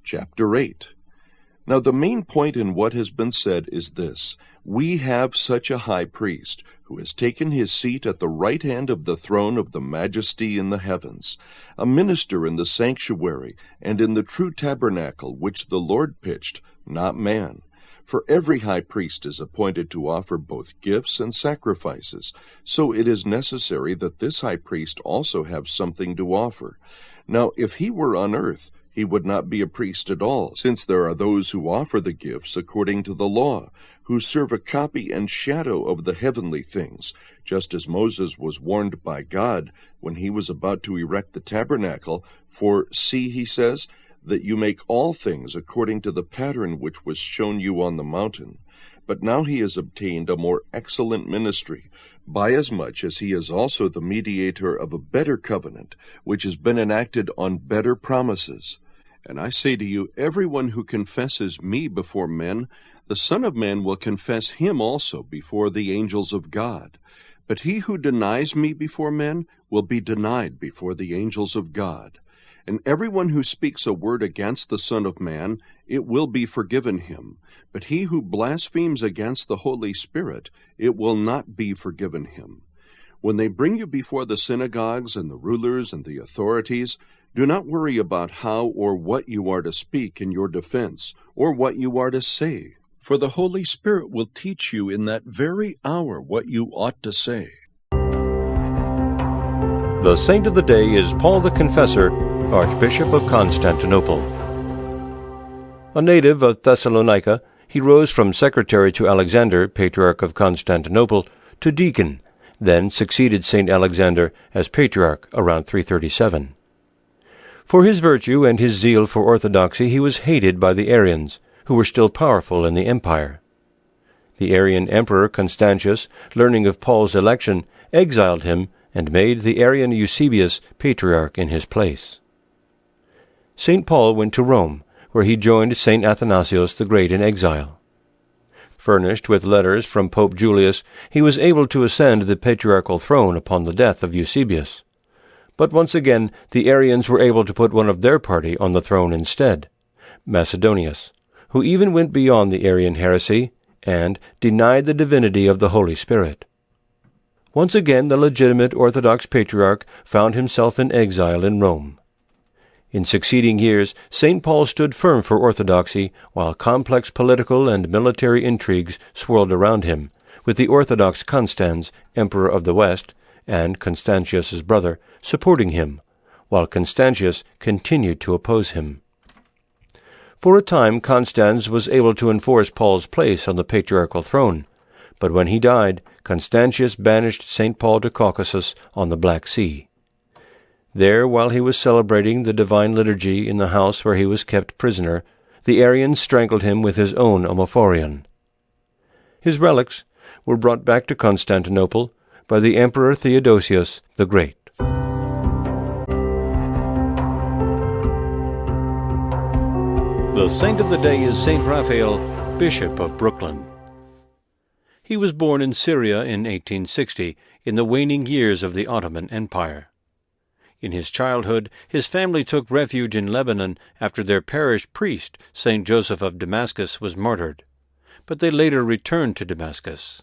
chapter 8. Now the main point in what has been said is this: we have such a high priest, who has taken his seat at the right hand of the throne of the Majesty in the heavens, a minister in the sanctuary and in the true tabernacle which the Lord pitched, not man. For every high priest is appointed to offer both gifts and sacrifices, so it is necessary that this high priest also have something to offer. Now if he were on earth, he would not be a priest at all, since there are those who offer the gifts according to the law, who serve a copy and shadow of the heavenly things, just as Moses was warned by God when he was about to erect the tabernacle. For, see, he says, that you make all things according to the pattern which was shown you on the mountain. But now he has obtained a more excellent ministry, by as much as he is also the mediator of a better covenant, which has been enacted on better promises. And I say to you, everyone who confesses me before men, the Son of Man will confess him also before the angels of God. But he who denies me before men will be denied before the angels of God. And everyone who speaks a word against the Son of Man, it will be forgiven him. But he who blasphemes against the Holy Spirit, it will not be forgiven him. When they bring you before the synagogues and the rulers and the authorities, do not worry about how or what you are to speak in your defense, or what you are to say. For the Holy Spirit will teach you in that very hour what you ought to say. The saint of the day is Paul the Confessor, Archbishop of Constantinople. A native of Thessalonica, he rose from secretary to Alexander, Patriarch of Constantinople, to deacon, then succeeded St. Alexander as Patriarch around 337. For his virtue and his zeal for orthodoxy he was hated by the Arians, who were still powerful in the empire. The Arian emperor Constantius, learning of Paul's election, exiled him and made the Arian Eusebius Patriarch in his place. St. Paul went to Rome, where he joined St. Athanasius the Great in exile. Furnished with letters from Pope Julius, he was able to ascend the patriarchal throne upon the death of Eusebius. But once again the Arians were able to put one of their party on the throne instead, Macedonius, who even went beyond the Arian heresy and denied the divinity of the Holy Spirit. Once again the legitimate Orthodox Patriarch found himself in exile in Rome. In succeeding years, St. Paul stood firm for orthodoxy, while complex political and military intrigues swirled around him, with the Orthodox Constans, Emperor of the West, and Constantius's brother, supporting him, while Constantius continued to oppose him. For a time Constans was able to enforce Paul's place on the patriarchal throne, but when he died, Constantius banished St. Paul to Caucasus on the Black Sea. There, while he was celebrating the divine liturgy in the house where he was kept prisoner, the Arians strangled him with his own omophorion. His relics were brought back to Constantinople by the Emperor Theodosius the Great. The saint of the day is St. Raphael, Bishop of Brooklyn. He was born in Syria in 1860, in the waning years of the Ottoman Empire. In his childhood, his family took refuge in Lebanon after their parish priest, St. Joseph of Damascus, was martyred, but they later returned to Damascus.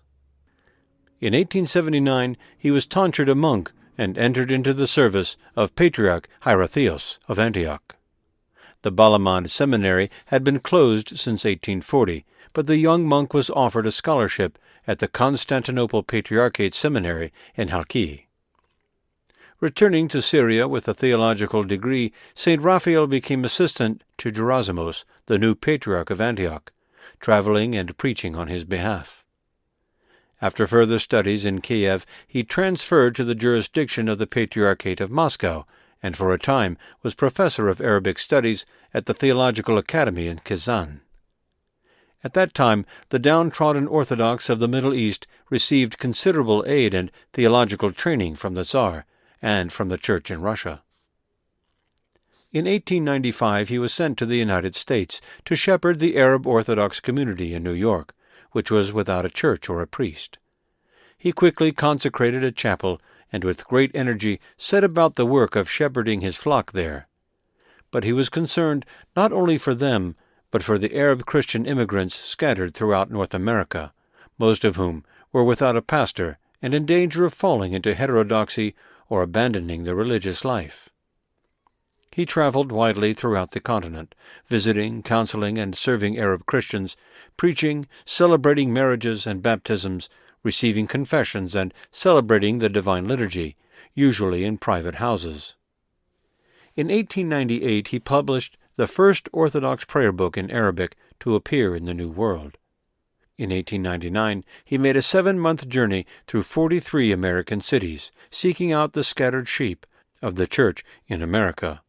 In 1879 he was tonsured a monk and entered into the service of Patriarch Hierotheos of Antioch. The Balamand Seminary had been closed since 1840, but the young monk was offered a scholarship at the Constantinople Patriarchate Seminary in Halki. Returning to Syria with a theological degree, St. Raphael became assistant to Gerasimos, the new Patriarch of Antioch, traveling and preaching on his behalf. After further studies in Kiev, he transferred to the jurisdiction of the Patriarchate of Moscow, and for a time was professor of Arabic studies at the Theological Academy in Kazan. At that time, the downtrodden Orthodox of the Middle East received considerable aid and theological training from the Tsar and from the Church in Russia. In 1895 he was sent to the United States to shepherd the Arab Orthodox community in New York, which was without a church or a priest. He quickly consecrated a chapel and with great energy set about the work of shepherding his flock there. but he was concerned not only for them, but for the Arab Christian immigrants scattered throughout North America, most of whom were without a pastor and in danger of falling into heterodoxy or abandoning their religious life. He traveled widely throughout the continent, visiting, counseling, and serving Arab Christians, preaching, celebrating marriages and baptisms, receiving confessions, and celebrating the Divine Liturgy, usually in private houses. In 1898 he published the first Orthodox prayer book in Arabic to appear in the New World. In 1899 he made a 7-month journey through 43 American cities, seeking out the scattered sheep of the Church in America.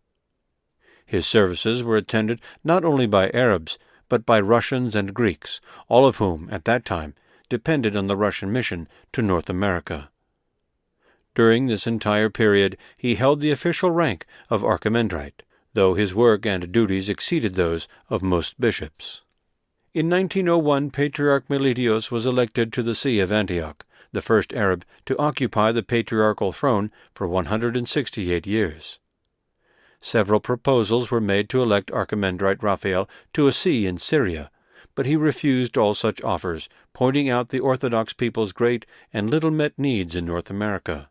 His services were attended not only by Arabs, but by Russians and Greeks, all of whom, at that time, depended on the Russian mission to North America. During this entire period he held the official rank of Archimandrite, though his work and duties exceeded those of most bishops. In 1901 Patriarch Meletios was elected to the See of Antioch, the first Arab to occupy the patriarchal throne for 168 years. Several proposals were made to elect Archimandrite Raphael to a see in Syria, but he refused all such offers, pointing out the Orthodox people's great and little-met needs in North America.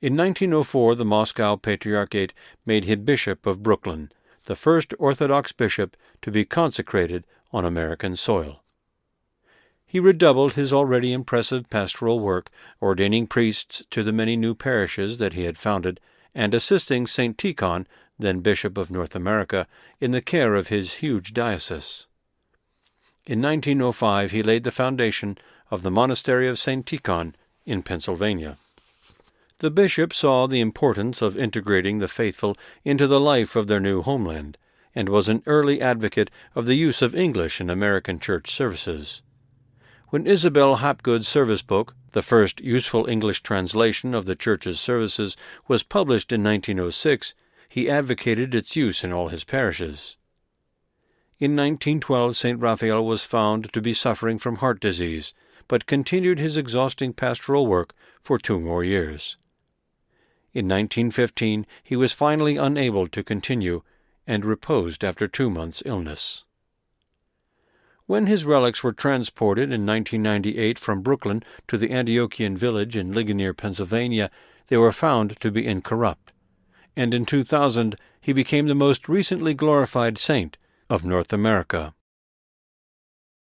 In 1904 the Moscow Patriarchate made him Bishop of Brooklyn, the first Orthodox bishop to be consecrated on American soil. He redoubled his already impressive pastoral work, ordaining priests to the many new parishes that he had founded, and assisting St. Tikhon, then Bishop of North America, in the care of his huge diocese. In 1905 he laid the foundation of the monastery of St. Tikhon in Pennsylvania. The bishop saw the importance of integrating the faithful into the life of their new homeland, and was an early advocate of the use of English in American church services. When Isabel Hapgood's service book, the first useful English translation of the Church's services, was published in 1906, he advocated its use in all his parishes. In 1912 St. Raphael was found to be suffering from heart disease, but continued his exhausting pastoral work for 2 more years. In 1915 he was finally unable to continue, and reposed after 2 months' illness. When his relics were transported in 1998 from Brooklyn to the Antiochian village in Ligonier, Pennsylvania, they were found to be incorrupt, and in 2000 he became the most recently glorified saint of North America.